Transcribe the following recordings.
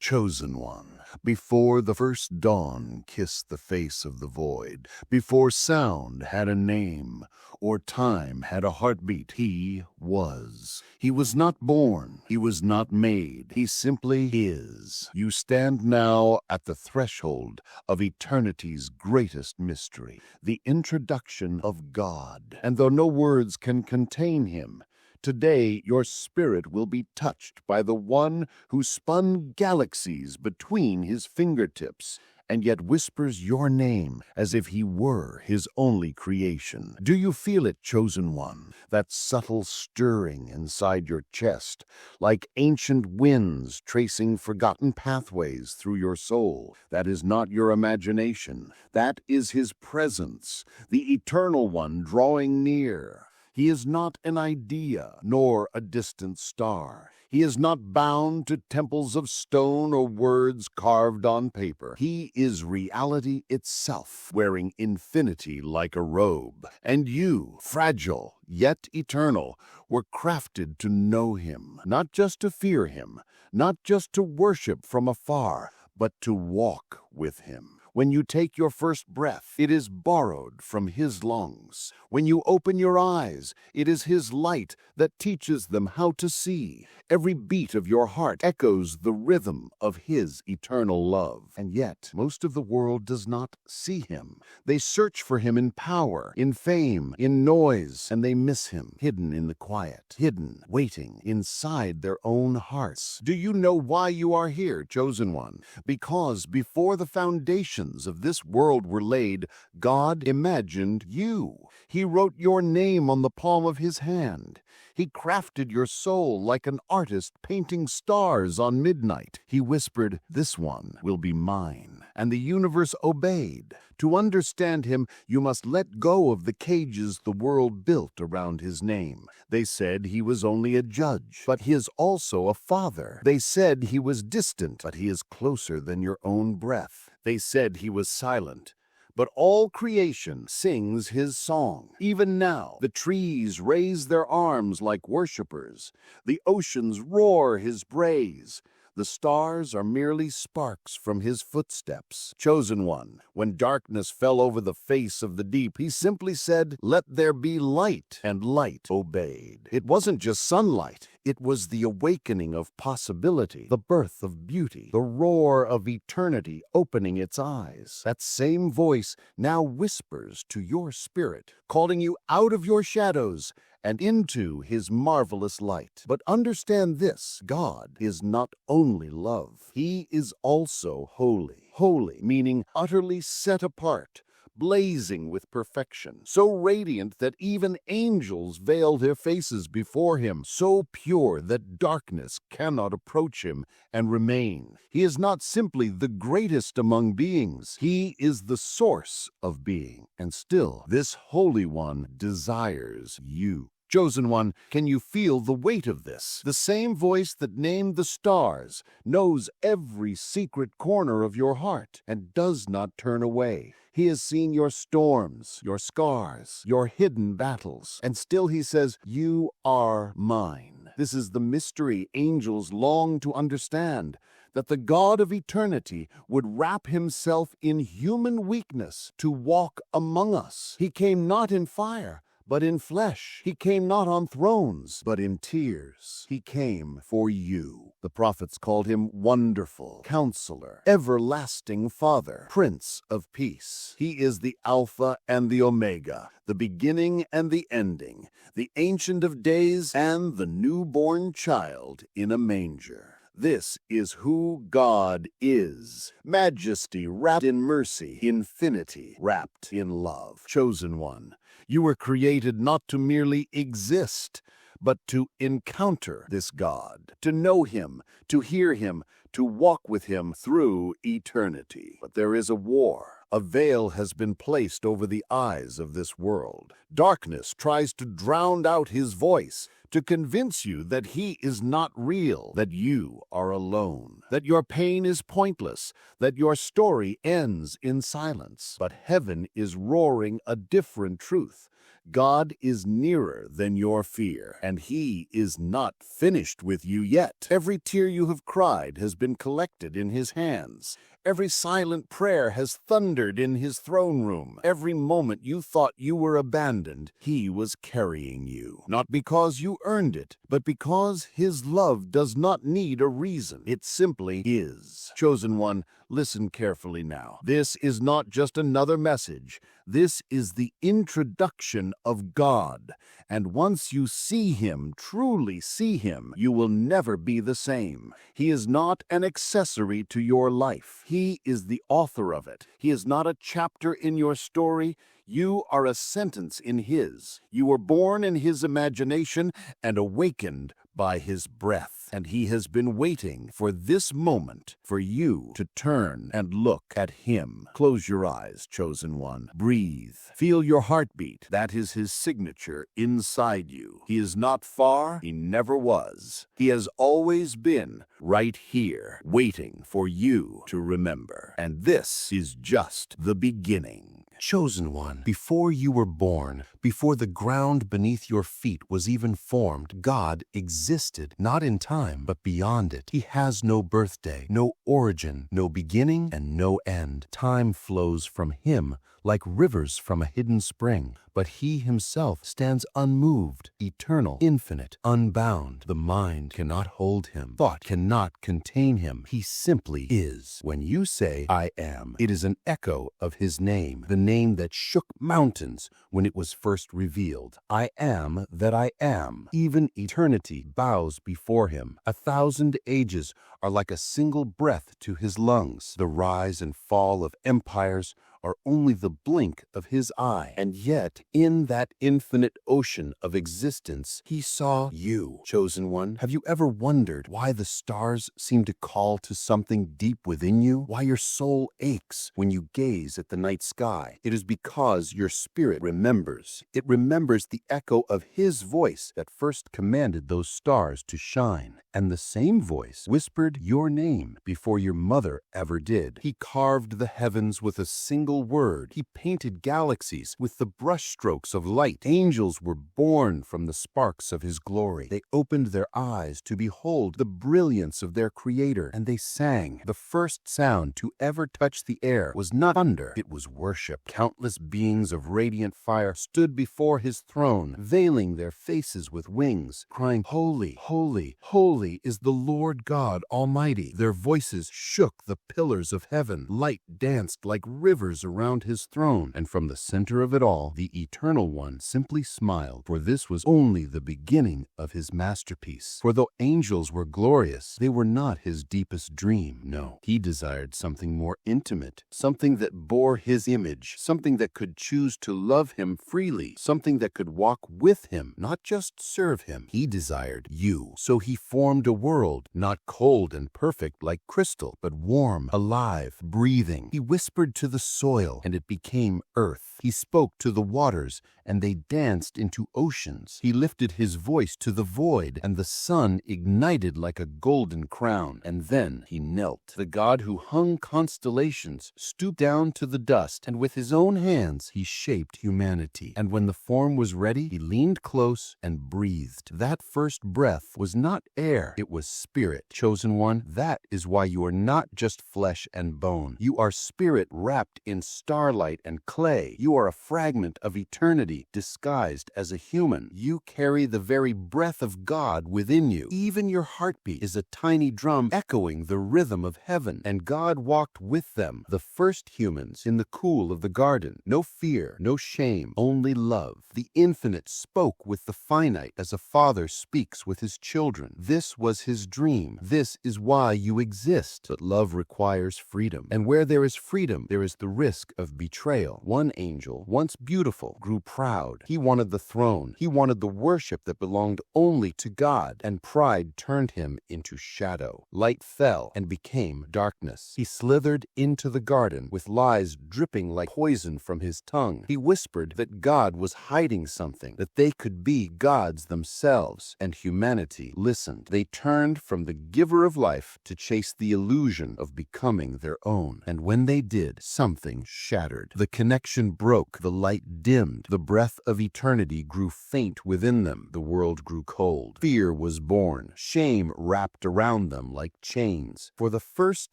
chosen one. Before the first dawn kissed the face of the void, before sound had a name or time had a heartbeat, he was. He was not born, he was not made, he simply is. You stand now at the threshold of eternity's greatest mystery, the introduction of God. And though no words can contain him, today your spirit will be touched by the one who spun galaxies between his fingertips and yet whispers your name as if he were his only creation. Do you feel it, chosen one? That subtle stirring inside your chest, like ancient winds tracing forgotten pathways through your soul. That is not your imagination. That is his presence, the eternal one drawing near. He is not an idea, nor a distant star. He is not bound to temples of stone or words carved on paper. He is reality itself, wearing infinity like a robe. And you, fragile yet eternal, were crafted to know him, not just to fear him, not just to worship from afar, but to walk with him. When you take your first breath, it is borrowed from his lungs. When you open your eyes, it is his light that teaches them how to see. Every beat of your heart echoes the rhythm of his eternal love. And yet, most of the world does not see him. They search for him in power, in fame, in noise, and they miss him, hidden in the quiet, hidden, waiting inside their own hearts. Do you know why you are here, chosen one? Because before the foundations of this world were laid, God imagined you. He wrote your name on the palm of his hand. He crafted your soul like an artist painting stars on midnight. He whispered, "This one will be mine." And the universe obeyed. To understand him, you must let go of the cages the world built around his name. They said he was only a judge, but he is also a father. They said he was distant, but he is closer than your own breath. They said he was silent, but all creation sings his song. Even now, the trees raise their arms like worshipers. The oceans roar his praise. The stars are merely sparks from his footsteps. Chosen one, when darkness fell over the face of the deep, he simply said, "Let there be light," and light obeyed. It wasn't just sunlight. It was the awakening of possibility, the birth of beauty, the roar of eternity opening its eyes. That same voice now whispers to your spirit, calling you out of your shadows and into his marvelous light. But understand this, God is not only love. He is also holy. Holy, meaning utterly set apart, blazing with perfection, so radiant that even angels veil their faces before him, so pure that darkness cannot approach him and remain. He is not simply the greatest among beings. He is the source of being. And still, this Holy One desires you. Chosen one, can you feel the weight of this? The same voice that named the stars knows every secret corner of your heart and does not turn away. He has seen your storms, your scars, your hidden battles, and still he says, "You are mine." This is the mystery angels long to understand, that the God of eternity would wrap himself in human weakness to walk among us. He came not in fire, but in flesh. He came not on thrones, but in tears. He came for you. The prophets called him Wonderful, Counselor, Everlasting Father, Prince of Peace. He is the Alpha and the Omega, the beginning and the ending, the Ancient of Days and the newborn child in a manger. This is who God is. Majesty wrapped in mercy, infinity wrapped in love. Chosen one, you were created not to merely exist, but to encounter this God, to know him, to hear him, to walk with him through eternity. But there is a war. A veil has been placed over the eyes of this world. Darkness tries to drown out his voice, to convince you that he is not real, that you are alone, that your pain is pointless, that your story ends in silence. But heaven is roaring a different truth. God is nearer than your fear, and He is not finished with you yet. Every tear you have cried has been collected in His hands. Every silent prayer has thundered in His throne room. Every moment you thought you were abandoned, He was carrying you. Not because you earned it, but because His love does not need a reason. It simply is. Chosen one, listen carefully now. This is not just another message. This is the introduction of God. And once you see Him, truly see Him, you will never be the same. He is not an accessory to your life. He is the author of it. He is not a chapter in your story. You are a sentence in His. You were born in His imagination and awakened by His breath. And He has been waiting for this moment for you to turn and look at Him. Close your eyes, chosen one. Breathe. Feel your heartbeat. That is His signature inside you. He is not far. He never was. He has always been right here, waiting for you to remember. And this is just the beginning. Chosen one, before you were born, before the ground beneath your feet was even formed, God existed, not in time, but beyond it. He has no birthday, no origin, no beginning, and no end. Time flows from Him like rivers from a hidden spring, but He Himself stands unmoved, eternal, infinite, unbound. The mind cannot hold Him. Thought cannot contain Him. He simply is. When you say, I am, it is an echo of His name, the name that shook mountains when it was first revealed. I am that I am. Even eternity bows before Him. 1,000 ages are like a single breath to His lungs. The rise and fall of empires are only the blink of His eye. And yet, in that infinite ocean of existence, He saw you, chosen one. Have you ever wondered why the stars seem to call to something deep within you? Why your soul aches when you gaze at the night sky? It is because your spirit remembers. It remembers the echo of His voice that first commanded those stars to shine. And the same voice whispered your name before your mother ever did. He carved the heavens with a single word. He painted galaxies with the brushstrokes of light. Angels were born from the sparks of His glory. They opened their eyes to behold the brilliance of their Creator, and they sang. The first sound to ever touch the air was not thunder, it was worship. Countless beings of radiant fire stood before His throne, veiling their faces with wings, crying, Holy, holy, holy is the Lord God Almighty. Their voices shook the pillars of heaven. Light danced like rivers around His throne, and from the center of it all, the Eternal One simply smiled, for this was only the beginning of His masterpiece. For though angels were glorious, they were not His deepest dream. No, He desired something more intimate, something that bore His image, something that could choose to love Him freely, something that could walk with Him, not just serve Him. He desired you. So He formed a world, not cold and perfect like crystal, but warm, alive, breathing. He whispered to the soil, and it became earth. He spoke to the waters, and they danced into oceans. He lifted His voice to the void, and the sun ignited like a golden crown. And then He knelt. The God who hung constellations stooped down to the dust, and with His own hands He shaped humanity. And when the form was ready, He leaned close and breathed. That first breath was not air, it was spirit. Chosen one, that is why you are not just flesh and bone. You are spirit wrapped in starlight and clay. You are a fragment of eternity disguised as a human. You carry the very breath of God within you. Even your heartbeat is a tiny drum echoing the rhythm of heaven. And God walked with them, the first humans, in the cool of the garden. No fear, no shame, only love. The infinite spoke with the finite as a father speaks with his children. This was His dream. This is why you exist. But love requires freedom. And where there is freedom, there is the risk of betrayal. One angel, once beautiful, grew proud. He wanted the throne. He wanted the worship that belonged only to God. And pride turned him into shadow. Light fell and became darkness. He slithered into the garden with lies dripping like poison from his tongue. He whispered that God was hiding something, that they could be gods themselves. And humanity listened. They turned from the giver of life to chase the illusion of becoming their own. And when they did, something everything shattered. The connection broke, the light dimmed, the breath of eternity grew faint within them, the world grew cold. Fear was born, shame wrapped around them like chains. For the first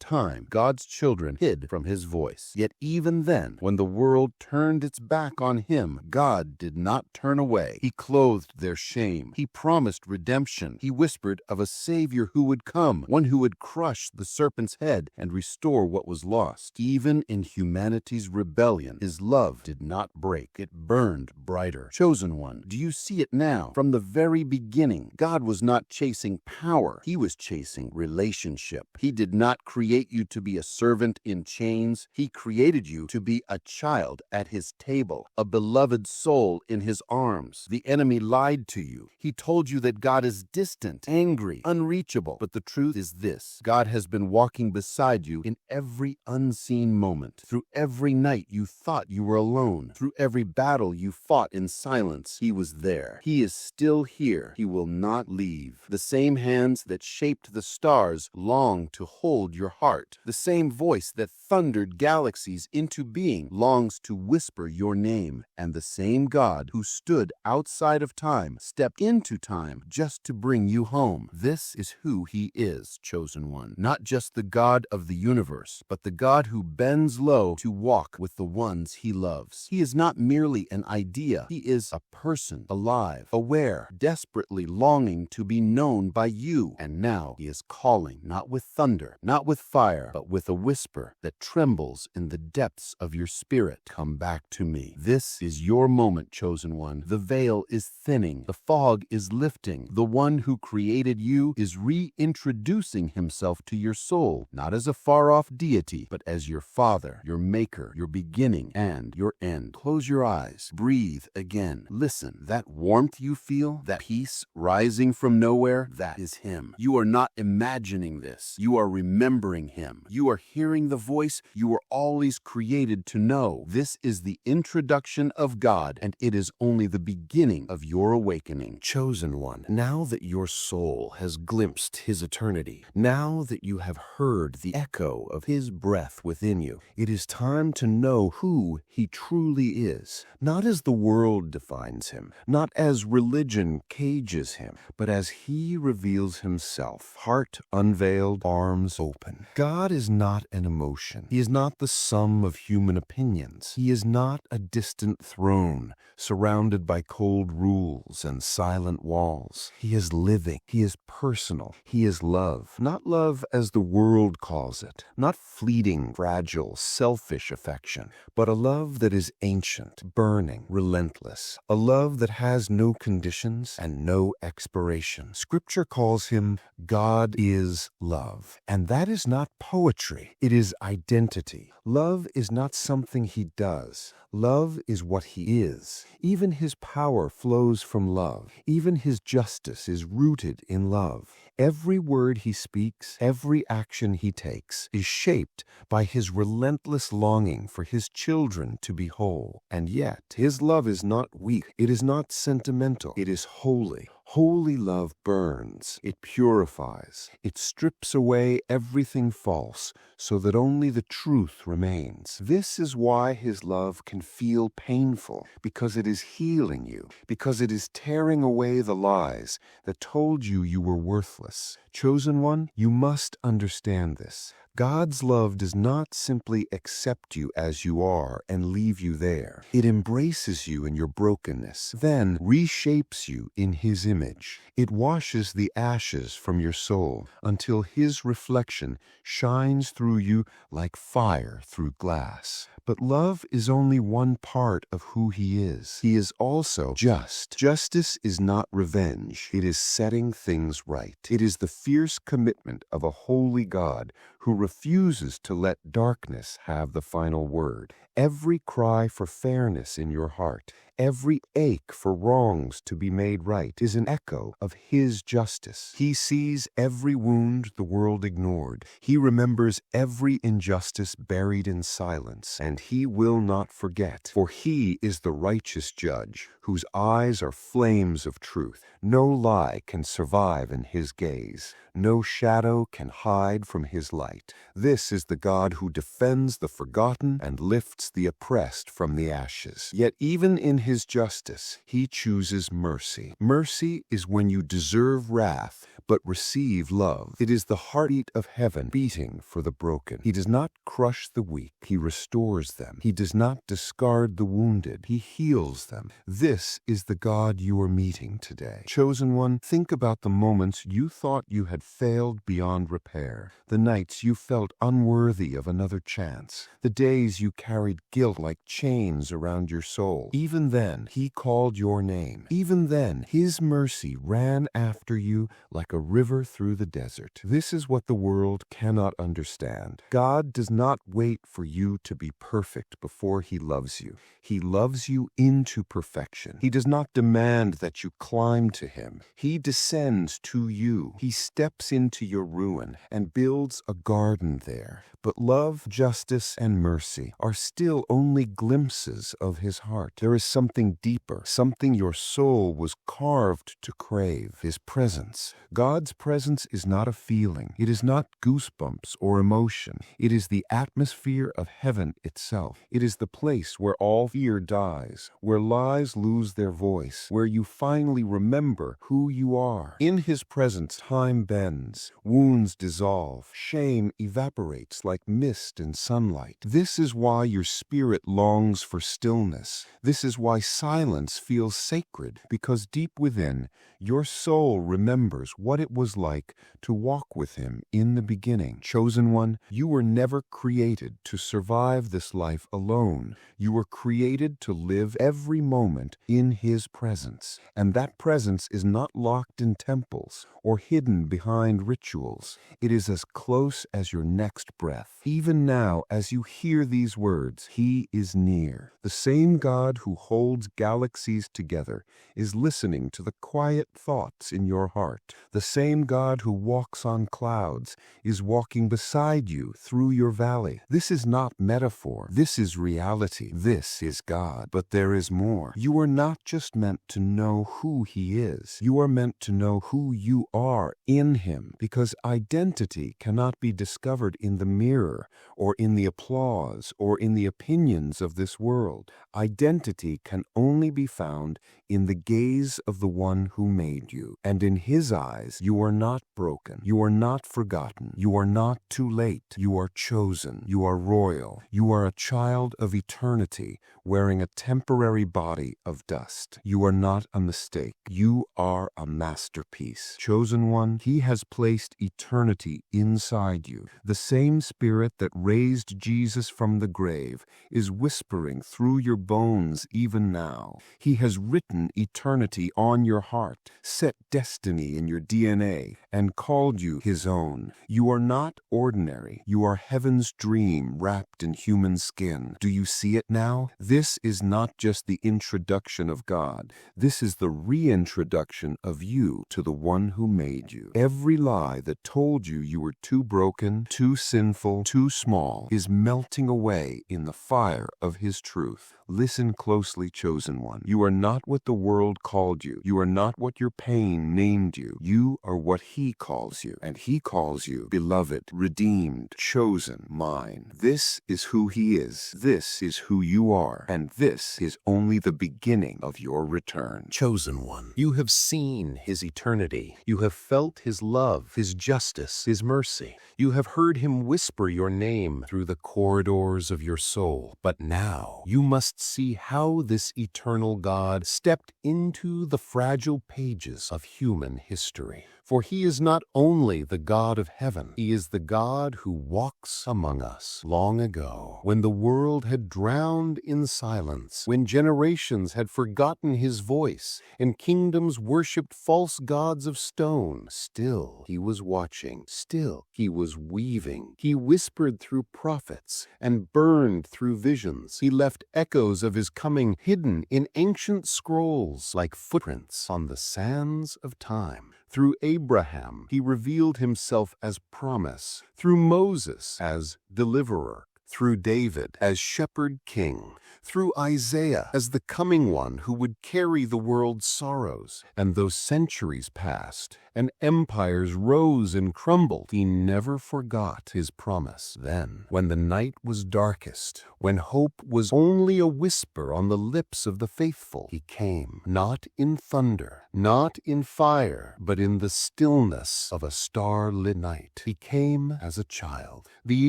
time, God's children hid from his voice. Yet even then, when the world turned its back on him, God did not turn away. He clothed their shame. He promised redemption. He whispered of a Savior who would come, one who would crush the serpent's head and restore what was lost. Even in humanity's rebellion, his love did not break. It burned brighter. Chosen one, do you see it now? From the very beginning, God was not chasing power. He was chasing relationship. He did not create you to be a servant in chains. He created you to be a child at his table, a beloved soul in his arms. The enemy lied to you. He told you that God is distant, angry, unreachable. But the truth is this: God has been walking beside you in every unseen moment, through every night you thought you were alone, through every battle you fought in silence. He was there. He is still here. He will not leave. The same hands that shaped the stars long to hold your heart. The same voice that thundered galaxies into being longs to whisper your name. And the same God who stood outside of time stepped into time just to bring you home. This is who he is, chosen one. Not just the God of the universe, but the God who bends low to walk with the ones he loves. He is not merely an idea. He is a person, alive, aware, desperately longing to be known by you. And now he is calling, not with thunder, not with fire, but with a whisper that trembles in the depths of your spirit. Come back to me. This is your moment, chosen one. The veil is thinning. The fog is lifting. The one who created you is reintroducing himself to your soul, not as a far-off deity, but as your father, your maker, your beginning, and your end. Close your eyes. Breathe again. Listen. That warmth you feel, that peace rising from nowhere, that is him. You are not imagining this. You are remembering him. You are hearing the voice you were always created to know. This is the introduction of God, and it is only the beginning of your awakening. Chosen one, now that your soul has glimpsed his eternity, now that you have heard the echo of his breath within you, it is time to know who he truly is, not as the world defines him, not as religion cages him, but as he reveals himself, heart unveiled, arms open. God is not an emotion. He is not the sum of human opinions. He is not a distant throne surrounded by cold rules and silent walls. He is living. He is personal. He is love. Not love as the world calls it, not fleeting, fragile, selfish affection, but a love that is ancient, burning, relentless, a love that has no conditions and no expiration. Scripture calls him God is love, and that is not poetry. It is identity. Love is not something he does. Love is what he is. Even his power flows from love. Even his justice is rooted in love. Every word he speaks, every action he takes, is shaped by his relentless longing for his children to be whole. And yet, his love is not weak. It is not sentimental. It is holy. Holy love burns. It purifies. It strips away everything false so that only the truth remains. This is why his love can feel painful, because it is healing you, because it is tearing away the lies that told you you were worthless. Chosen one, you must understand this. God's love does not simply accept you as you are and leave you there. It embraces you in your brokenness, then reshapes you in his image. It washes the ashes from your soul until his reflection shines through you like fire through glass. But love is only one part of who he is. He is also just. Justice is not revenge. It is setting things right. It is the fierce commitment of a holy God who refuses to let darkness have the final word. Every cry for fairness in your heart, Every ache for wrongs to be made right is an echo of his justice. He sees every wound the world ignored. He remembers every injustice buried in silence, and he will not forget, for he is the righteous judge, whose eyes are flames of truth. No lie can survive in his gaze. No shadow can hide from his light. This is the God who defends the forgotten and lifts the oppressed from the ashes. Yet even in his justice, he chooses mercy. Mercy is when you deserve wrath, but receive love. It is the heartbeat of heaven beating for the broken. He does not crush the weak. He restores them. He does not discard the wounded. He heals them. This is the God you are meeting today. Chosen one, think about the moments you thought you had failed beyond repair, the nights you felt unworthy of another chance, the days you carried guilt like chains around your soul. Even then, he called your name. Even then, his mercy ran after you like a river through the desert. This is what the world cannot understand. God does not wait for you to be perfect before he loves you. He loves you into perfection. He does not demand that you climb to him. He descends to you. He steps into your ruin and builds a garden there. But love, justice, and mercy are still only glimpses of his heart. There is something deeper, something your soul was carved to crave, his presence. God's presence is not a feeling. It is not goosebumps or emotion. It is the atmosphere of heaven itself. It is the place where all fear dies, where lies lose their voice, where you finally remember who you are. In his presence, time bends, wounds dissolve, shame evaporates like mist in sunlight. This is why your spirit longs for stillness. This is why silence feels sacred, because deep within, your soul remembers what it was like to walk with him in the beginning. Chosen one, you were never created to survive this life alone. You were created to live every moment in his presence. And that presence is not locked in temples or hidden behind rituals. It is as close as your next breath. Even now, as you hear these words, he is near. The same God who holds galaxies together is listening to the quiet thoughts in your heart. The same God who walks on clouds is walking beside you through your valley. This is not metaphor. This is reality. This is God. But there is more. You are not just meant to know who he is. You are meant to know who you are in him, because identity cannot be discovered in the mirror or in the applause or in the opinions of this world. Identity can only be found in the gaze of the one who made you. And in his eyes, you are not broken. You are not forgotten. You are not too late. You are chosen. You are royal. You are a child of eternity, wearing a temporary body of dust. You are not a mistake. You are a masterpiece. Chosen one, he has placed eternity inside you. The same spirit that raised Jesus from the grave is whispering through your bones even now. He has written eternity on your heart, set destiny in your DNA, and called you his own. You are not ordinary. You are heaven's dream wrapped in human skin. Do you see it now? This is not just the introduction of God. This is the reintroduction of you to the one who made you. Every lie that told you you were too broken, too sinful, too small is melting away in the fire of his truth. Listen closely, chosen one. You are not what the world called you. You are not what your pain named you. You are what he calls you, and he calls you beloved, redeemed, chosen, mine. This is who he is. This is who you are, and this is only the beginning of your return. Chosen one, you have seen his eternity. You have felt his love, his justice, his mercy. You have heard him whisper your name through the corridors of your soul. But now you must see how this eternal God stepped into the fragile pages of human history. For he is not only the God of heaven, he is the God who walks among us. Long ago, when the world had drowned in silence, when generations had forgotten his voice, and kingdoms worshipped false gods of stone, still he was watching, still he was weaving. He whispered through prophets and burned through visions. He left echoes of his coming hidden in ancient scrolls like footprints on the sands of time. Through Abraham, he revealed himself as promise. Through Moses, as deliverer. Through David, as shepherd king. Through Isaiah, as the coming one who would carry the world's sorrows. And though centuries passed, and empires rose and crumbled, he never forgot his promise. Then, when the night was darkest, when hope was only a whisper on the lips of the faithful, he came, not in thunder, not in fire, but in the stillness of a star-lit night. He came as a child, the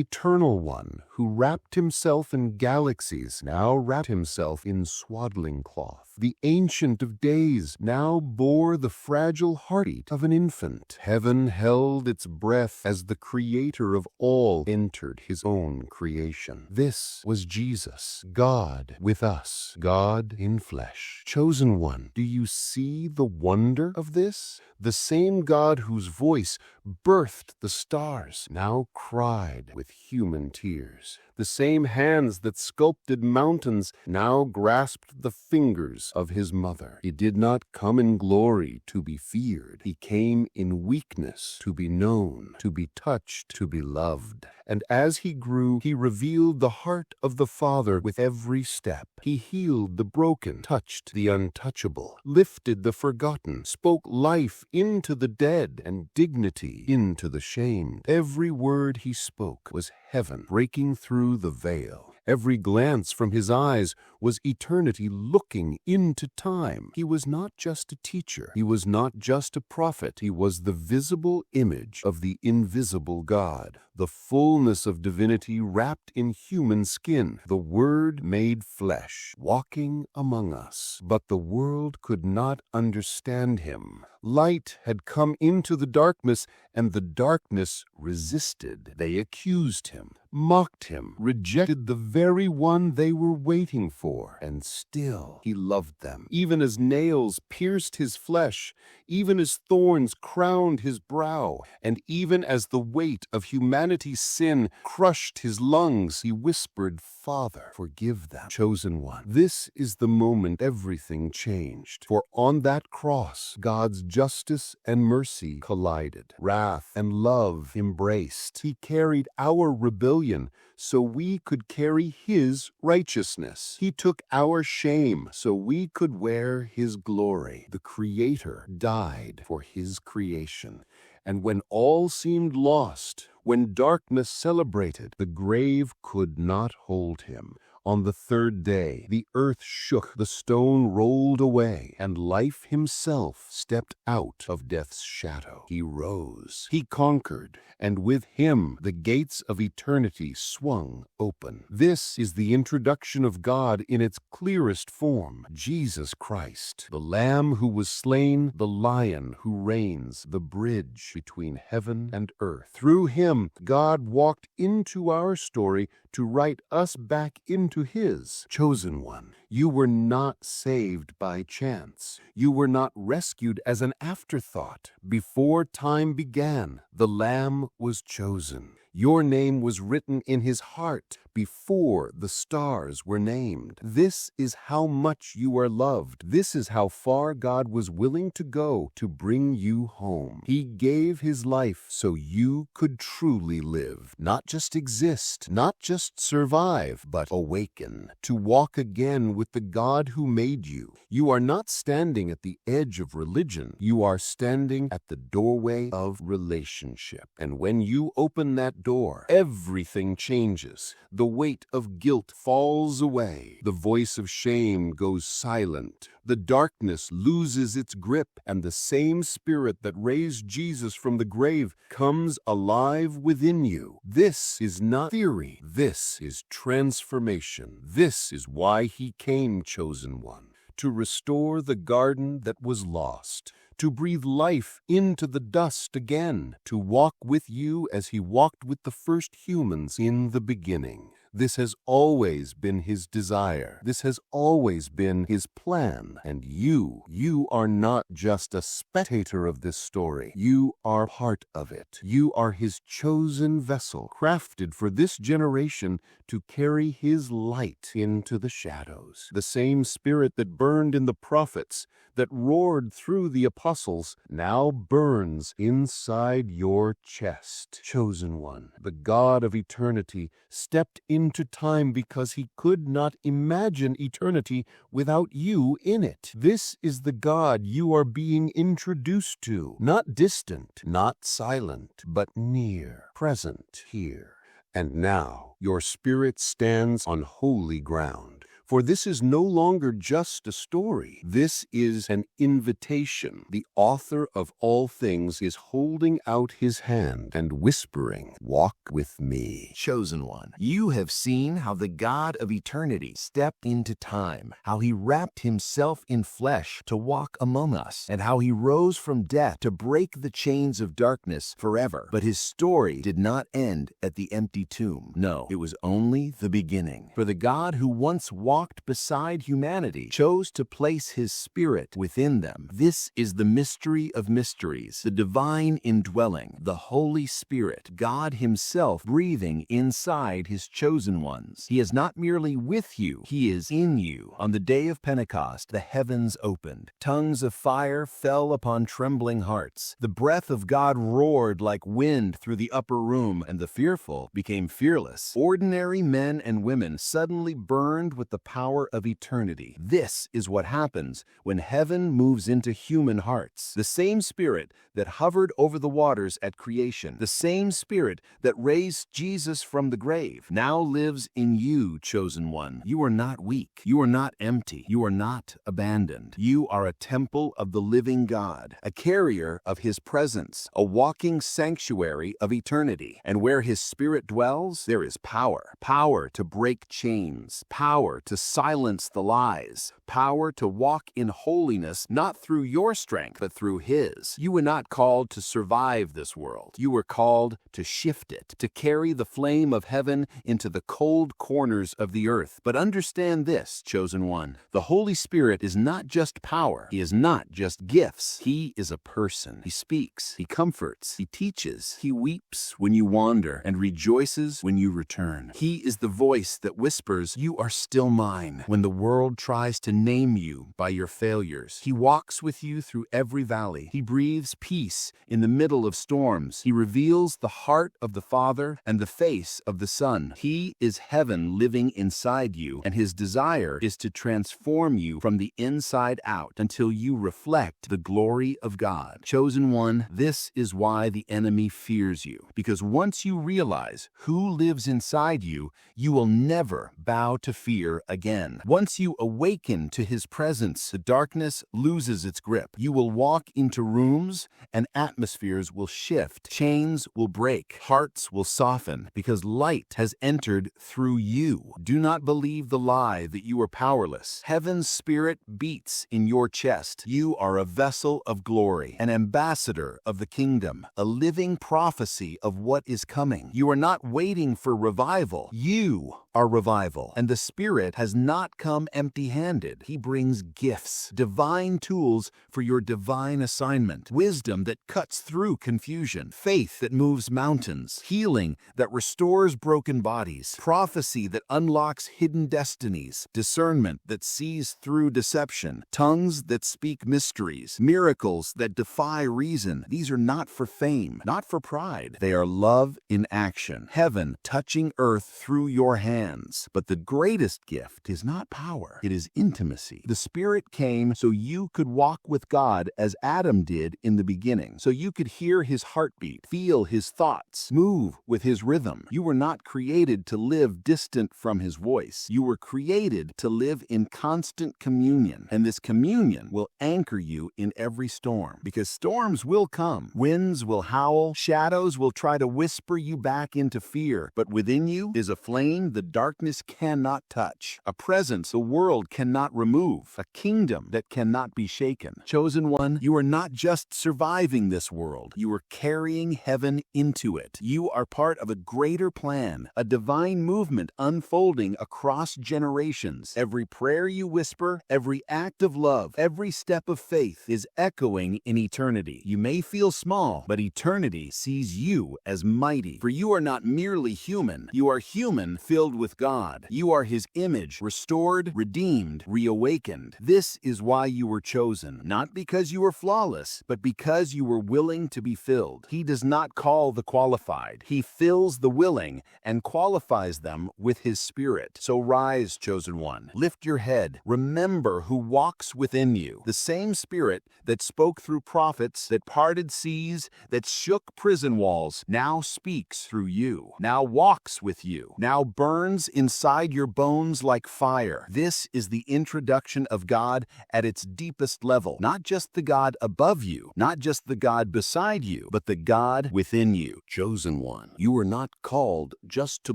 eternal one who wrapped himself in galaxies, now wrapped himself in swaddling cloth. The Ancient of Days now bore the fragile heartbeat of an infant. Heaven held its breath as the Creator of all entered his own creation. This was Jesus, God with us, God in flesh. Chosen one, do you see the wonder of this? The same God whose voice birthed the stars now cried with human tears. The same hands that sculpted mountains now grasped the fingers of his mother. He did not come in glory to be feared. He came in weakness to be known, to be touched, to be loved. And as he grew, he revealed the heart of the Father with every step. He healed the broken, touched the untouchable, lifted the forgotten, spoke life into the dead and dignity into the shamed. Every word he spoke was heaven breaking through the veil. Every glance from his eyes was eternity looking into time. He was not just a teacher. He was not just a prophet. He was the visible image of the invisible God, the fullness of divinity wrapped in human skin, the Word made flesh, walking among us. But the world could not understand him. Light had come into the darkness, and the darkness resisted. They accused him, mocked him, rejected the very one they were waiting for. And still he loved them. Even as nails pierced his flesh, even as thorns crowned his brow, and even as the weight of humanity's sin crushed his lungs, he whispered, Father, forgive them. Chosen one, this is the moment everything changed. For on that cross, God's justice and mercy collided. Wrath and love embraced. He carried our rebellion so we could carry his righteousness. He took our shame so we could wear his glory. The Creator died for his creation. And when all seemed lost, when darkness celebrated, the grave could not hold him. On the third day, the earth shook, the stone rolled away, and life himself stepped out of death's shadow. He rose, he conquered, and with him the gates of eternity swung open. This is the introduction of God in its clearest form, Jesus Christ, the Lamb who was slain, the Lion who reigns, the bridge between heaven and earth. Through him, God walked into our story to write us back into his. Chosen one, you were not saved by chance. You were not rescued as an afterthought. Before time began, the Lamb was chosen. Your name was written in his heart before the stars were named. This is how much you are loved. This is how far God was willing to go to bring you home. He gave his life so you could truly live, not just exist, not just survive, but awaken, to walk again with the God who made you. You are not standing at the edge of religion. You are standing at the doorway of relationship. And when you open that door, everything changes. The weight of guilt falls away. The voice of shame goes silent. The darkness loses its grip, and the same Spirit that raised Jesus from the grave comes alive within you. This is not theory. This is transformation. This is why he came, chosen one, to restore the garden that was lost, to breathe life into the dust again, to walk with you as he walked with the first humans in the beginning. This has always been his desire. This has always been his plan. And you are not just a spectator of this story. You are part of it. You are his chosen vessel, crafted for this generation to carry his light into the shadows. The same spirit that burned in the prophets, that roared through the apostles, now burns inside your chest. Chosen one, the God of eternity, stepped into time because he could not imagine eternity without you in it. This is the God you are being introduced to, not distant, not silent, but near, present here. And now your spirit stands on holy ground. For this is no longer just a story. This is an invitation. The author of all things is holding out his hand and whispering, "Walk with me." Chosen one, you have seen how the God of eternity stepped into time, how he wrapped himself in flesh to walk among us, and how he rose from death to break the chains of darkness forever. But his story did not end at the empty tomb. No, it was only the beginning. For the God who once walked beside humanity chose to place his spirit within them. This is the mystery of mysteries, the divine indwelling, the Holy Spirit, God himself breathing inside his chosen ones. He is not merely with you, he is in you. On the day of Pentecost, the heavens opened. Tongues of fire fell upon trembling hearts. The breath of God roared like wind through the upper room, and the fearful became fearless. Ordinary men and women suddenly burned with the power of eternity. This is what happens when heaven moves into human hearts. The same spirit that hovered over the waters at creation, the same spirit that raised Jesus from the grave, now lives in you, chosen one. You are not weak. You are not empty. You are not abandoned. You are a temple of the living God, a carrier of his presence, a walking sanctuary of eternity. And where his spirit dwells, there is power. Power to break chains, power to silence the lies, power to walk in holiness, not through your strength, but through his. You were not called to survive this world. You were called to shift it, to carry the flame of heaven into the cold corners of the earth. But understand this, chosen one, the Holy Spirit is not just power. He is not just gifts. He is a person. He speaks, he comforts, he teaches, he weeps when you wander and rejoices when you return. He is the voice that whispers, "You are still mine," when the world tries to name you by your failures. He walks with you through every valley. He breathes peace in the middle of storms. He reveals the heart of the Father and the face of the Son. He is heaven living inside you, and his desire is to transform you from the inside out until you reflect the glory of God. Chosen one, this is why the enemy fears you, because once you realize who lives inside you, you will never bow to fear again. Once you awaken to his presence, the darkness loses its grip. You will walk into rooms and atmospheres will shift. Chains will break. Hearts will soften because light has entered through you. Do not believe the lie that you are powerless. Heaven's spirit beats in your chest. You are a vessel of glory, an ambassador of the kingdom, a living prophecy of what is coming. You are not waiting for revival. You are revival. And the Spirit has not come empty-handed. He brings gifts, divine tools for your divine assignment, wisdom that cuts through confusion, faith that moves mountains, healing that restores broken bodies, prophecy that unlocks hidden destinies, discernment that sees through deception, tongues that speak mysteries, miracles that defy reason. These are not for fame, not for pride. They are love in action, heaven touching earth through your hands. But the greatest gift is not power, it is intimacy. The Spirit came so you could walk with God as Adam did in the beginning, so you could hear his heartbeat, feel his thoughts, move with his rhythm. You were not created to live distant from his voice. You were created to live in constant communion, and this communion will anchor you in every storm, because storms will come. Winds will howl, shadows will try to whisper you back into fear, but within you is a flame the darkness cannot touch, a presence the world cannot remove, a kingdom that cannot be shaken. Chosen one, you are not just surviving this world, you are carrying heaven into it. You are part of a greater plan, a divine movement unfolding across generations. Every prayer you whisper, every act of love, every step of faith is echoing in eternity. You may feel small, but eternity sees you as mighty. For you are not merely human, you are human filled with God. You are His image, restored, redeemed, reawakened. This is why you were chosen, not because you were flawless, but because you were willing to be filled. He does not call the qualified. He fills the willing and qualifies them with His Spirit. So rise, chosen one. Lift your head. Remember who walks within you. The same Spirit that spoke through prophets, that parted seas, that shook prison walls, now speaks through you, now walks with you, now burns inside your bones like fire. This is the introduction of God at its deepest level. Not just the God above you, not just the God beside you, but the God within you. Chosen one, you are not called just to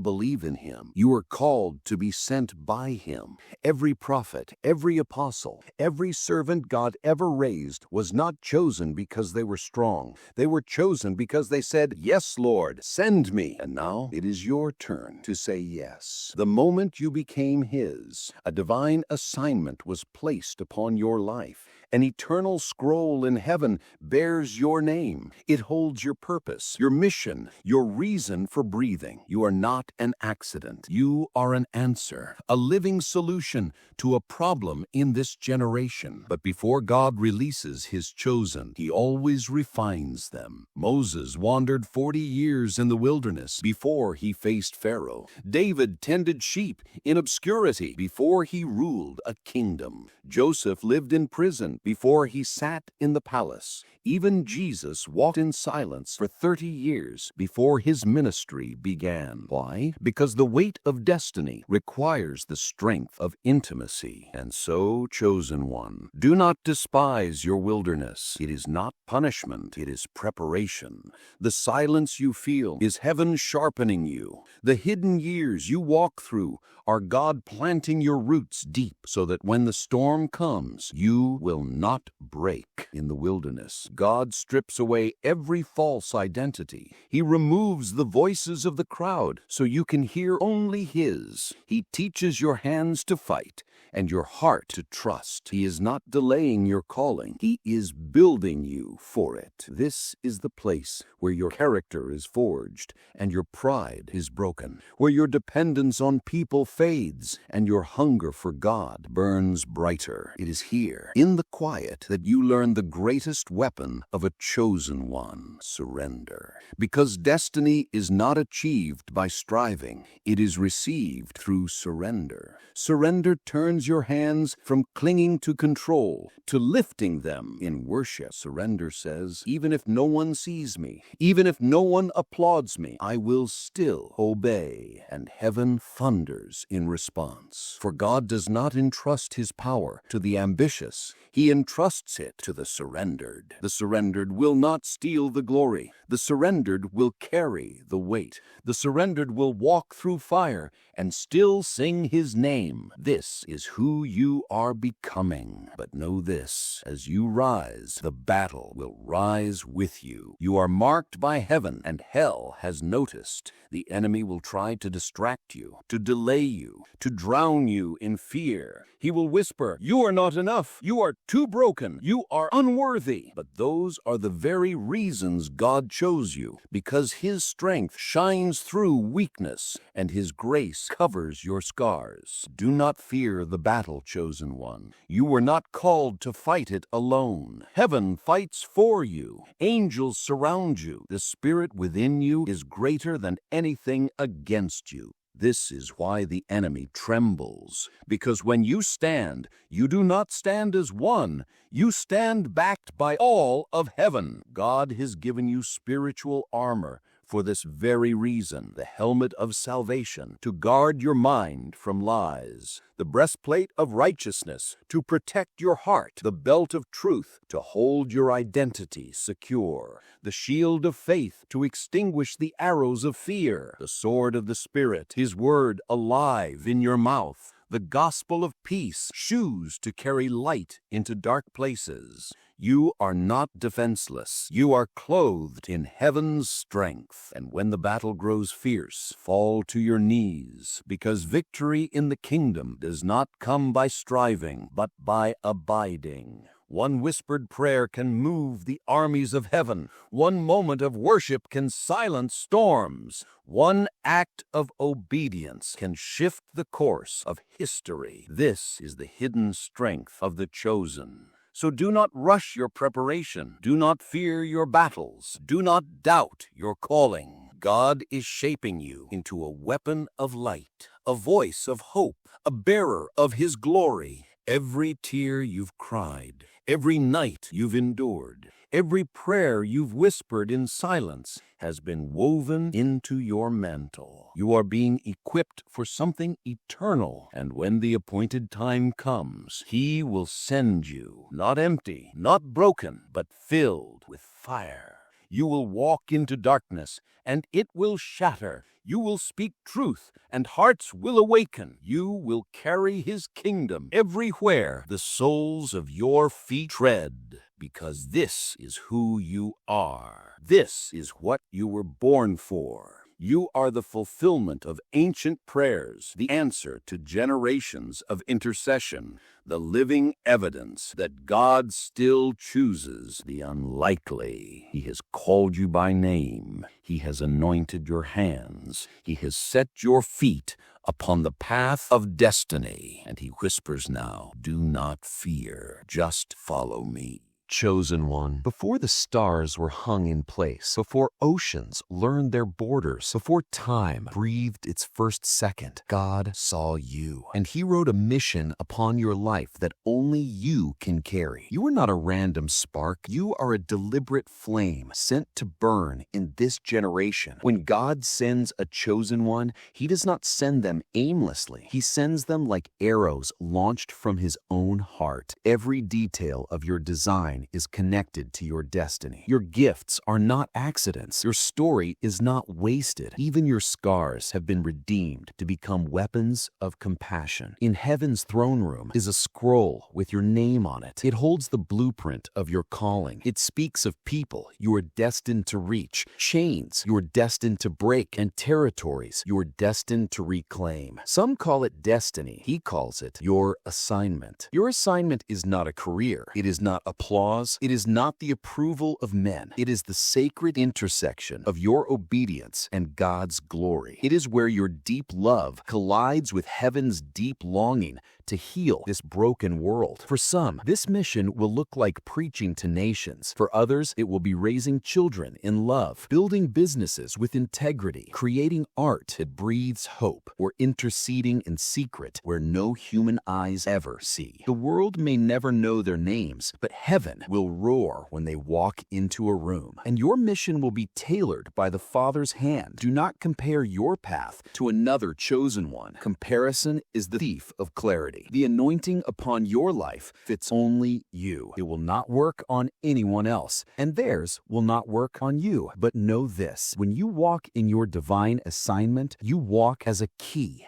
believe in Him. You are called to be sent by Him. Every prophet, every apostle, every servant God ever raised was not chosen because they were strong. They were chosen because they said, "Yes, Lord, send me." And now it is your turn to say yes. The moment you became His, a divine assignment was placed upon your life. An eternal scroll in heaven bears your name. It holds your purpose, your mission, your reason for breathing. You are not an accident. You are an answer, a living solution to a problem in this generation. But before God releases His chosen, He always refines them. Moses wandered 40 years in the wilderness before he faced Pharaoh. David tended sheep in obscurity before he ruled a kingdom. Joseph lived in prison before he sat in the palace. Even Jesus walked in silence for 30 years before his ministry began. Why? Because the weight of destiny requires the strength of intimacy. And so, chosen one, do not despise your wilderness. It is not punishment, it is preparation. The silence you feel is heaven sharpening you. The hidden years you walk through are God planting your roots deep so that when the storm comes, you will not break. In the wilderness, God strips away every false identity. He removes the voices of the crowd so you can hear only His. He teaches your hands to fight and your heart to trust. He is not delaying your calling. He is building you for it. This is the place where your character is forged and your pride is broken, where your dependence on people fades and your hunger for God burns brighter. It is here, in the quiet, that you learn the greatest weapon of a chosen one: surrender. Because destiny is not achieved by striving, it is received through surrender. Surrender turns your hands from clinging to control to lifting them in worship. Surrender says, even if no one sees me, even if no one applauds me, I will still obey. And heaven thunders in response. For God does not entrust His power to the ambitious. He entrusts it to the surrendered. The surrendered will not steal the glory. The surrendered will carry the weight. The surrendered will walk through fire and still sing His name. This is who you are becoming. But know this, as you rise, the battle will rise with you. You are marked by heaven, and hell has noticed. The enemy will try to distract you, to delay you, to drown you in fear. He will whisper, "You are not enough. You are too broken. You are unworthy." But those are the very reasons God chose you, because His strength shines through weakness, and His grace covers your scars. Do not fear the battle, chosen one. You were not called to fight it alone. Heaven fights for you. Angels surround you. The Spirit within you is greater than anything against you. This is why the enemy trembles, because when you stand, you do not stand as one, you stand backed by all of heaven. God has given you spiritual armor For this very reason, the helmet of salvation, to guard your mind from lies, the breastplate of righteousness, to protect your heart, the belt of truth, to hold your identity secure, the shield of faith, to extinguish the arrows of fear, the sword of the Spirit, His word alive in your mouth, the gospel of peace, shoes to carry light into dark places. You are not defenseless. You are clothed in heaven's strength. And when the battle grows fierce, fall to your knees, because victory in the kingdom does not come by striving, but by abiding. One whispered prayer can move the armies of heaven. One moment of worship can silence storms. One act of obedience can shift the course of history. This is the hidden strength of the chosen. So do not rush your preparation. Do not fear your battles. Do not doubt your calling. God is shaping you into a weapon of light, a voice of hope, a bearer of His glory. Every tear you've cried, every night you've endured, every prayer you've whispered in silence has been woven into your mantle. You are being equipped for something eternal, and when the appointed time comes, He will send you, not empty, not broken, but filled with fire. You will walk into darkness, and it will shatter. You will speak truth, and hearts will awaken. You will carry His kingdom everywhere the soles of your feet tread, because this is who you are. This is what you were born for. You are the fulfillment of ancient prayers, the answer to generations of intercession, the living evidence that God still chooses the unlikely. He has called you by name. He has anointed your hands. He has set your feet upon the path of destiny. And He whispers now, do not fear, just follow me. Chosen one, before the stars were hung in place, before oceans learned their borders, before time breathed its first second, God saw you, and He wrote a mission upon your life that only you can carry. You are not a random spark. You are a deliberate flame sent to burn in this generation. When God sends a chosen one, He does not send them aimlessly. He sends them like arrows launched from His own heart. Every detail of your design is connected to your destiny. Your gifts are not accidents. Your story is not wasted. Even your scars have been redeemed to become weapons of compassion. In heaven's throne room is a scroll with your name on it. It holds the blueprint of your calling. It speaks of people you are destined to reach, chains you are destined to break, and territories you are destined to reclaim. Some call it destiny. He calls it your assignment. Your assignment is not a career. It is not applause. It is not the approval of men. It is the sacred intersection of your obedience and God's glory. It is where your deep love collides with heaven's deep longing to heal this broken world. For some, this mission will look like preaching to nations. For others, it will be raising children in love, building businesses with integrity, creating art that breathes hope, or interceding in secret where no human eyes ever see. The world may never know their names, but heaven will roar when they walk into a room. And your mission will be tailored by the Father's hand. Do not compare your path to another chosen one. Comparison is the thief of clarity. The anointing upon your life fits only you. It will not work on anyone else, and theirs will not work on you. But know this, when you walk in your divine assignment, you walk as a key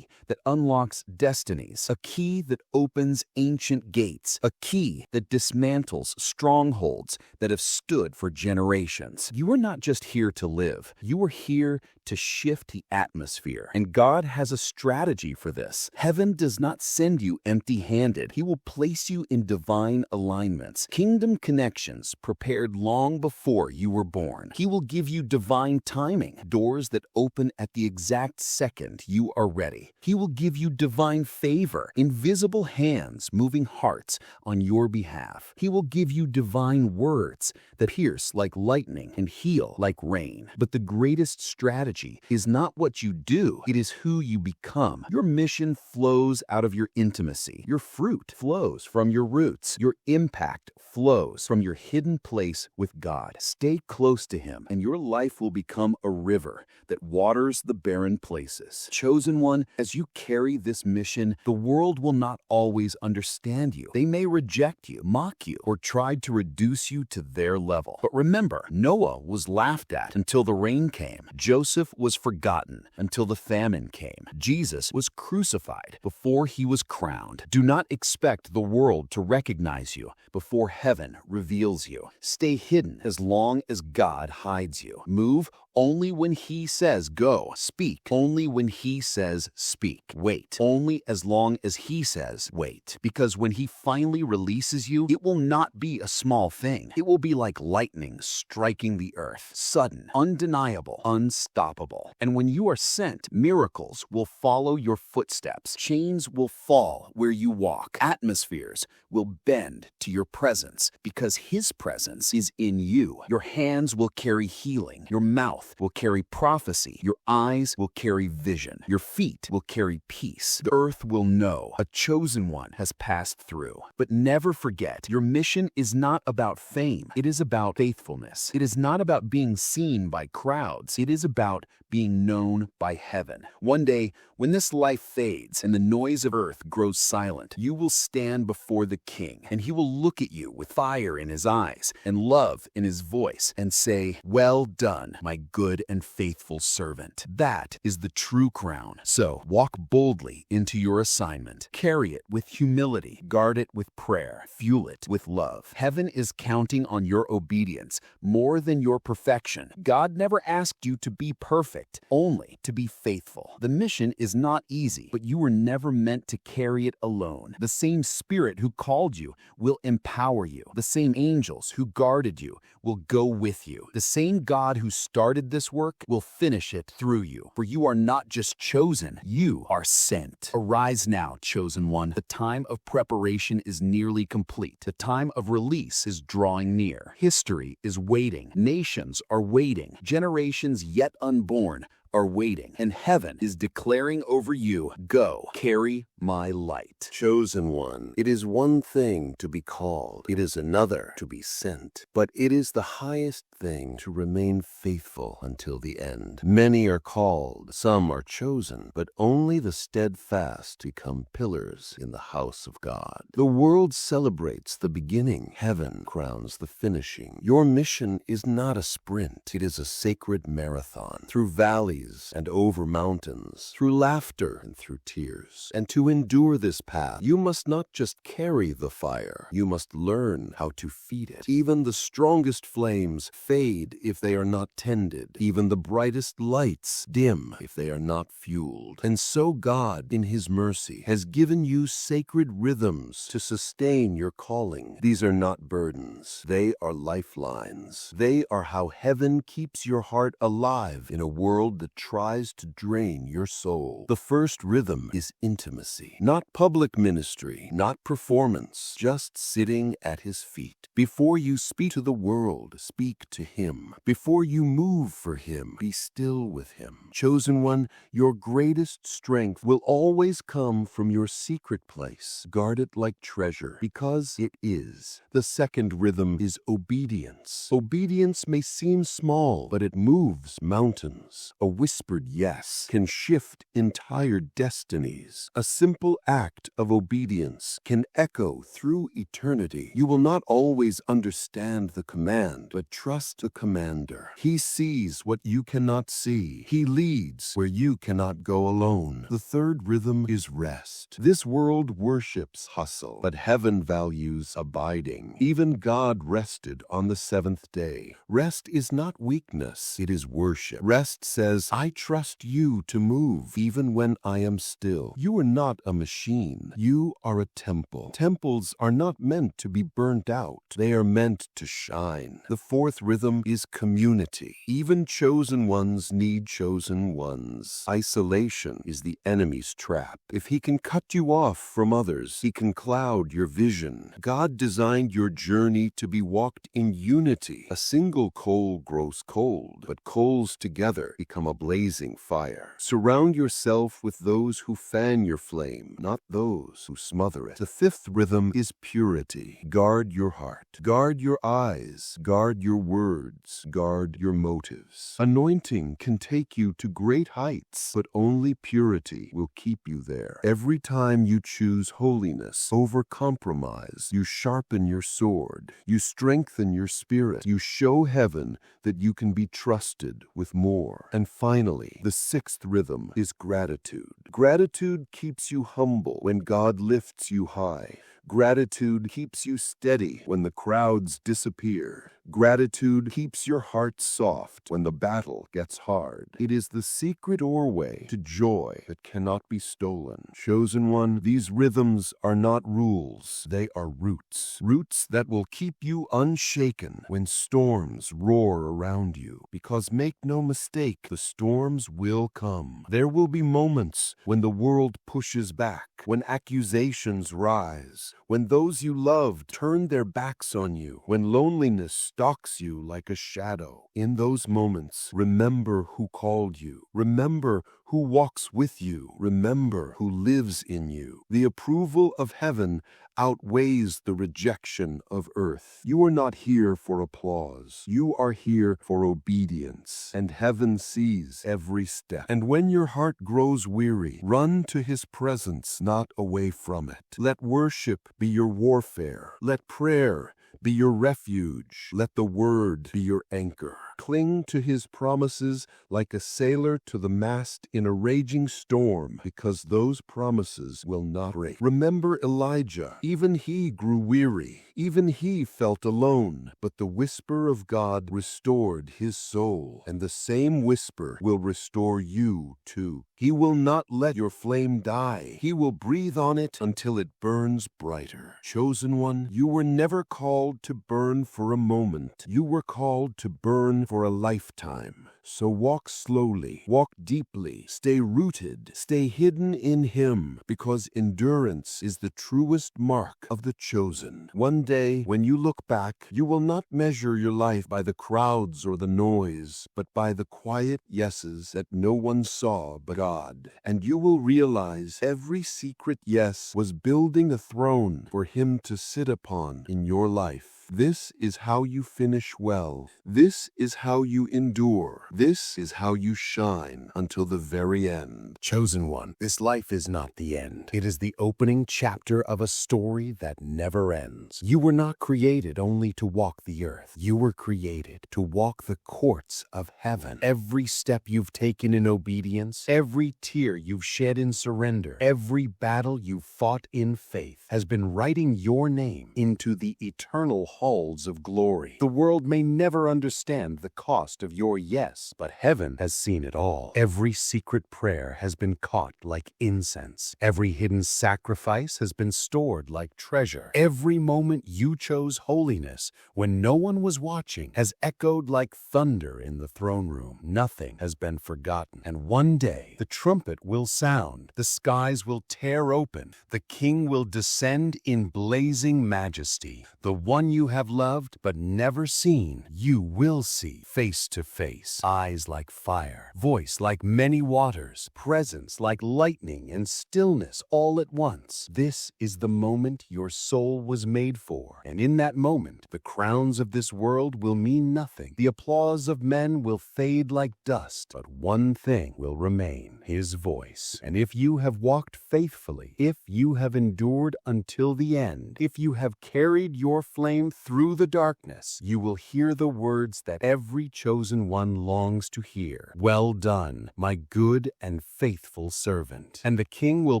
that unlocks destinies, a key that opens ancient gates, a key that dismantles strongholds that have stood for generations. You are not just here to live. You are here to shift the atmosphere, and God has a strategy for this. Heaven does not send you empty-handed. He will place you in divine alignments, kingdom connections prepared long before you were born. He will give you divine timing, doors that open at the exact second you are ready. He will give you divine favor, invisible hands moving hearts on your behalf. He will give you divine words that pierce like lightning and heal like rain. But the greatest strategy is not what you do, it is who you become. Your mission flows out of of your intimacy. Your fruit flows from your roots. Your impact flows from your hidden place with God. Stay close to Him, and your life will become a river that waters the barren places. Chosen one, as you carry this mission, the world will not always understand you. They may reject you, mock you, or try to reduce you to their level. But remember, Noah was laughed at until the rain came. Joseph was forgotten until the famine came. Jesus was crucified before he was crowned. Do not expect the world to recognize you before heaven reveals you. Stay hidden as long as God hides you. Move only when He says go. Speak only when He says speak. Wait only as long as He says wait. Because when He finally releases you, it will not be a small thing. It will be like lightning striking the earth. Sudden, undeniable, unstoppable. And when you are sent, miracles will follow your footsteps. Chains will fall where you walk. Atmospheres will bend to your presence because His presence is in you. Your hands will carry healing. Your mouth will carry prophecy. Your eyes will carry vision. Your feet will carry peace. The earth will know a chosen one has passed through. But never forget, your mission is not about fame. It is about faithfulness. It is not about being seen by crowds. It is about being known by heaven. One day, when this life fades and the noise of earth grows silent, you will stand before the King, and He will look at you with fire in His eyes and love in His voice and say, "Well done, my good and faithful servant." That is the true crown. So walk boldly into your assignment. Carry it with humility. Guard it with prayer. Fuel it with love. Heaven is counting on your obedience more than your perfection. God never asked you to be perfect, only to be faithful. The mission is not easy, but you were never meant to carry it alone. The same Spirit who called you will empower you. The same angels who guarded you will go with you. The same God who started this work will finish it through you. For you are not just chosen, you are sent. Arise now, chosen one. The time of preparation is nearly complete. The time of release is drawing near. History is waiting. Nations are waiting. Generations yet unborn are waiting, and heaven is declaring over you, "Go, carry my light." Chosen one, it is one thing to be called, it is another to be sent, but it is the highest thing to remain faithful until the end. Many are called, some are chosen, but only the steadfast become pillars in the house of God. The world celebrates the beginning, heaven crowns the finishing. Your mission is not a sprint, it is a sacred marathon, through valleys and over mountains, through laughter and through tears. And to endure this path, you must not just carry the fire, you must learn how to feed it. Even the strongest flames fade if they are not tended. Even the brightest lights dim if they are not fueled. And so God, in His mercy, has given you sacred rhythms to sustain your calling. These are not burdens, they are lifelines. They are how heaven keeps your heart alive in a world that tries to drain your soul. The first rhythm is intimacy, not public ministry, not performance, just sitting at His feet. Before you speak to the world, speak to Him. Before you move for Him, be still with Him. Chosen one, your greatest strength will always come from your secret place. Guard it like treasure, because it is. The second rhythm is obedience. Obedience may seem small, but it moves mountains. A whispered yes can shift entire destinies. A simple act of obedience can echo through eternity. You will not always understand the command, but trust the commander. He sees what you cannot see. He leads where you cannot go alone. The third rhythm is rest. This world worships hustle, but heaven values abiding. Even God rested on the seventh day. Rest is not weakness, it is worship. Rest says, "I trust you to move even when I am still." You are not a machine. You are a temple. Temples are not meant to be burnt out. They are meant to shine. The fourth rhythm is community. Even chosen ones need chosen ones. Isolation is the enemy's trap. If he can cut you off from others, he can cloud your vision. God designed your journey to be walked in unity. A single coal grows cold, but coals together become a blazing fire. Surround yourself with those who fan your flame, not those who smother it. The fifth rhythm is purity. Guard your heart. Guard your eyes. Guard your words. Guard your motives. Anointing can take you to great heights, but only purity will keep you there. Every time you choose holiness over compromise, you sharpen your sword. You strengthen your spirit. You show heaven that you can be trusted with more. And finally, the sixth rhythm is gratitude. Gratitude keeps you humble when God lifts you high. Gratitude keeps you steady when the crowds disappear. Gratitude keeps your heart soft when the battle gets hard. It is the secret doorway to joy that cannot be stolen. Chosen one, these rhythms are not rules, they are roots. Roots that will keep you unshaken when storms roar around you. Because make no mistake, the storms will come. There will be moments when the world pushes back, when accusations rise, when those you loved turn their backs on you, when loneliness stalks you like a shadow. In those moments, remember who called you. Remember who walks with you. Remember who lives in you. The approval of heaven outweighs the rejection of earth. You are not here for applause. You are here for obedience, and heaven sees every step. And when your heart grows weary, run to his presence, not away from it. Let worship be your warfare. Let prayer be your refuge. Let the word be your anchor. Cling to his promises like a sailor to the mast in a raging storm, because those promises will not break. Remember Elijah. Even he grew weary. Even he felt alone. But the whisper of God restored his soul, and the same whisper will restore you too. He will not let your flame die. He will breathe on it until it burns brighter. Chosen one, you were never called to burn for a moment. You were called to burn for a lifetime. So walk slowly, walk deeply, stay rooted, stay hidden in him, because endurance is the truest mark of the chosen. One day, when you look back, you will not measure your life by the crowds or the noise, but by the quiet yeses that no one saw but God. And you will realize every secret yes was building a throne for him to sit upon in your life. This is how you finish well. This is how you endure. This is how you shine until the very end. Chosen one, this life is not the end. It is the opening chapter of a story that never ends. You were not created only to walk the earth. You were created to walk the courts of heaven. Every step you've taken in obedience, every tear you've shed in surrender, every battle you've fought in faith has been writing your name into the eternal halls of glory. The world may never understand the cost of your yes, but heaven has seen it all. Every secret prayer has been caught like incense. Every hidden sacrifice has been stored like treasure. Every moment you chose holiness when no one was watching has echoed like thunder in the throne room. Nothing has been forgotten. And one day the trumpet will sound, the skies will tear open, the king will descend in blazing majesty. The one you have loved but never seen, you will see face to face. Eyes like fire, voice like many waters, presence like lightning and stillness all at once. This is the moment your soul was made for. And in that moment, the crowns of this world will mean nothing. The applause of men will fade like dust. But one thing will remain, his voice. And if you have walked faithfully, if you have endured until the end, if you have carried your flame through the darkness, you will hear the words that every chosen one longs to hear. Well done, my good and faithful servant. And the king will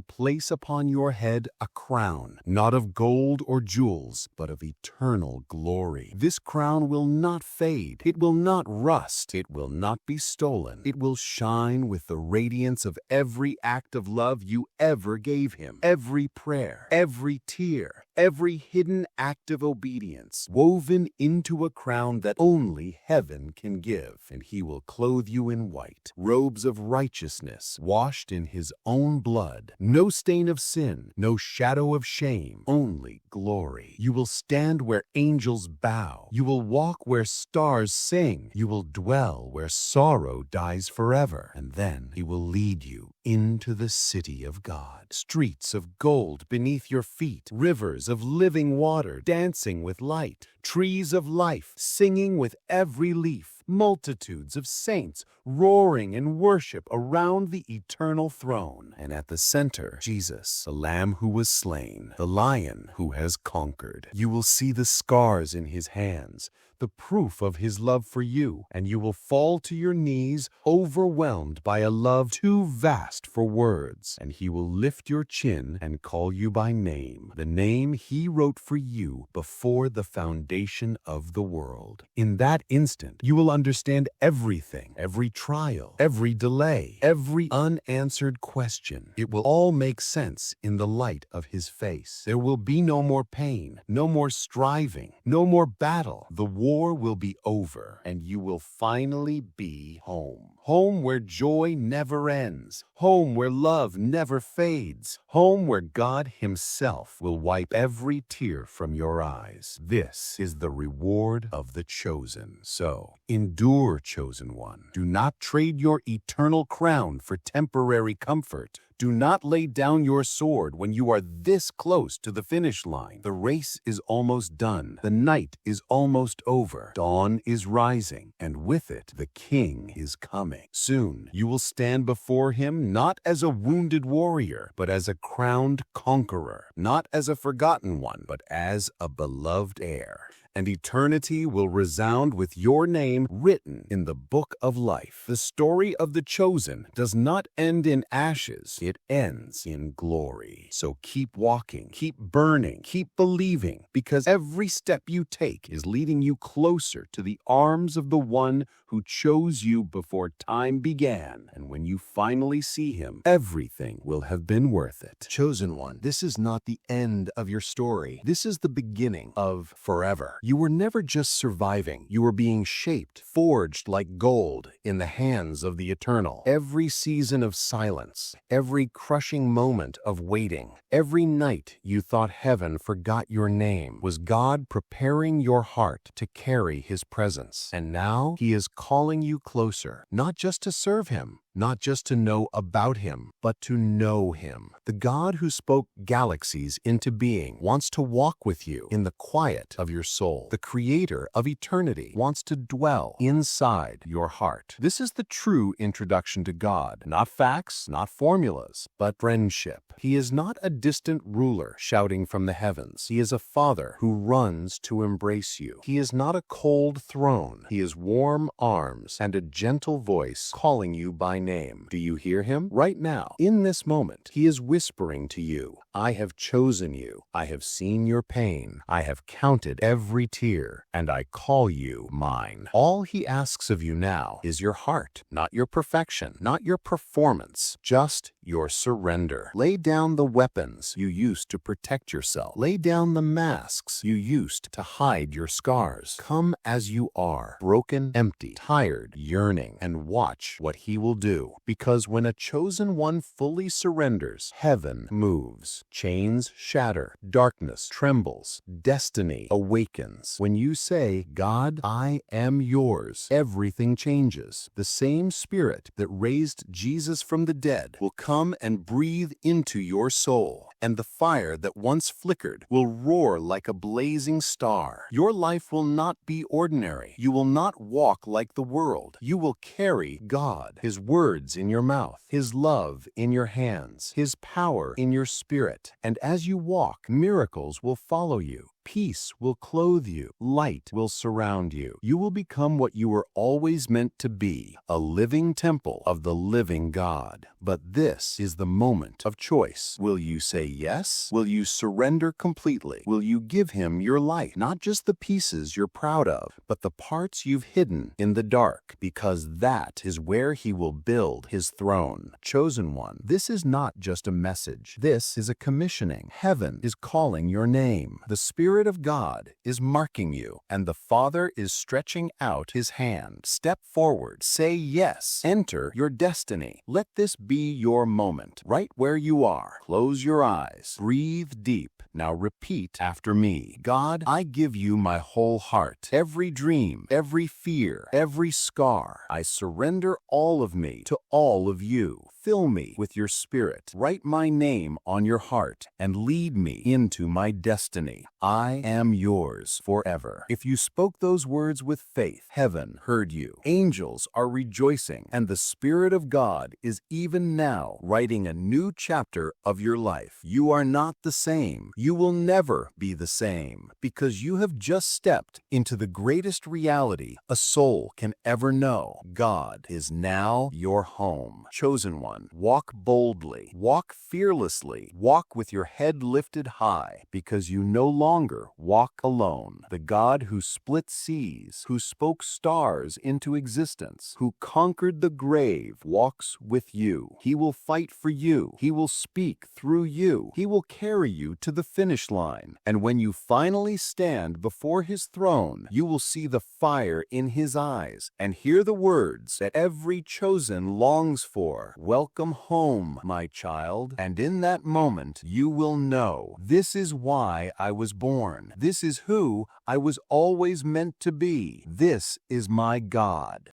place upon your head a crown, not of gold or jewels, but of eternal glory. This crown will not fade. It will not rust. It will not be stolen. It will shine with the radiance of every act of love you ever gave him, every prayer, every tear, every hidden act of obedience, woven into a crown that only heaven can give. And he will clothe you in white, robes of righteousness, washed in his own blood. No stain of sin, no shadow of shame, only glory. You will stand where angels bow. You will walk where stars sing. You will dwell where sorrow dies forever. And then he will lead you into the city of God. Streets of gold beneath your feet, rivers of living water dancing with light, trees of life singing with every leaf, multitudes of saints roaring in worship around the eternal throne. And at the center, Jesus, the Lamb who was slain, the Lion who has conquered. You will see the scars in his hands, the proof of his love for you, and you will fall to your knees, overwhelmed by a love too vast for words. And he will lift your chin and call you by name, the name he wrote for you before the foundation of the world. In that instant, you will understand everything, every trial, every delay, every unanswered question. It will all make sense in the light of his face. There will be no more pain, no more striving, no more battle. The war will be over, and you will finally be home. Home where joy never ends. Home where love never fades. Home where God himself will wipe every tear from your eyes. This is the reward of the chosen. So, endure, chosen one. Do not trade your eternal crown for temporary comfort. Do not lay down your sword when you are this close to the finish line. The race is almost done. The night is almost over. Dawn is rising, and with it, the King is coming. Soon, you will stand before him not as a wounded warrior, but as a crowned conqueror. Not as a forgotten one, but as a beloved heir. And eternity will resound with your name written in the book of life. The story of the chosen does not end in ashes. It ends in glory. So keep walking, keep burning, keep believing, because every step you take is leading you closer to the arms of the one who chose you before time began. And when you finally see him, everything will have been worth it. Chosen one, this is not the end of your story. This is the beginning of forever. You were never just surviving. You were being shaped, forged like gold in the hands of the eternal. Every season of silence, every crushing moment of waiting, every night you thought heaven forgot your name was God preparing your heart to carry his presence. And now he is calling you closer, not just to serve him, not just to know about him, but to know him. The God who spoke galaxies into being wants to walk with you in the quiet of your soul. The creator of eternity wants to dwell inside your heart. This is the true introduction to God. Not facts, not formulas, but friendship. He is not a distant ruler shouting from the heavens. He is a father who runs to embrace you. He is not a cold throne. He is warm arms and a gentle voice calling you by name. Do you hear him? Right now, in this moment, he is whispering to you, I have chosen you. I have seen your pain. I have counted every tear, and I call you mine. All he asks of you now is your heart, not your perfection, not your performance, just your surrender. Lay down the weapons you used to protect yourself. Lay down the masks you used to hide your scars. Come as you are, broken, empty, tired, yearning, and watch what he will do. Because when a chosen one fully surrenders, heaven moves. Chains shatter, darkness trembles, destiny awakens. When you say, God, I am yours, everything changes. The same spirit that raised Jesus from the dead will come and breathe into your soul, and the fire that once flickered will roar like a blazing star. Your life will not be ordinary. You will not walk like the world. You will carry God, his words in your mouth, his love in your hands, his power in your spirit. And as you walk, miracles will follow you. Peace will clothe you. Light will surround you. You will become what you were always meant to be, a living temple of the living God. But this is the moment of choice. Will you say yes? Will you surrender completely? Will you give him your life? Not just the pieces you're proud of, but the parts you've hidden in the dark, because that is where he will build his throne. Chosen one, this is not just a message. This is a commissioning. Heaven is calling your name. The Spirit of God is marking you, and the Father is stretching out his hand. Step forward. Say yes. Enter your destiny. Let this be your moment, right where you are. Close your eyes. Breathe deep. Now repeat after me. God, I give you my whole heart. Every dream, every fear, every scar. I surrender all of me to all of you. Fill me with your Spirit. Write my name on your heart and lead me into my destiny. I am yours forever. If you spoke those words with faith, heaven heard you. Angels are rejoicing, and the Spirit of God is even now writing a new chapter of your life. You are not the same. You will never be the same, because you have just stepped into the greatest reality a soul can ever know. God is now your home. Chosen one, walk boldly, walk fearlessly, walk with your head lifted high, because you no longer walk alone. The God who split seas, who spoke stars into existence, who conquered the grave, walks with you. He will fight for you. He will speak through you. He will carry you to the finish line. And when you finally stand before his throne, you will see the fire in his eyes and hear the words that every chosen longs for. Welcome home, my child. And in that moment, you will know, this is why I was born. This is who I was always meant to be. This is my God.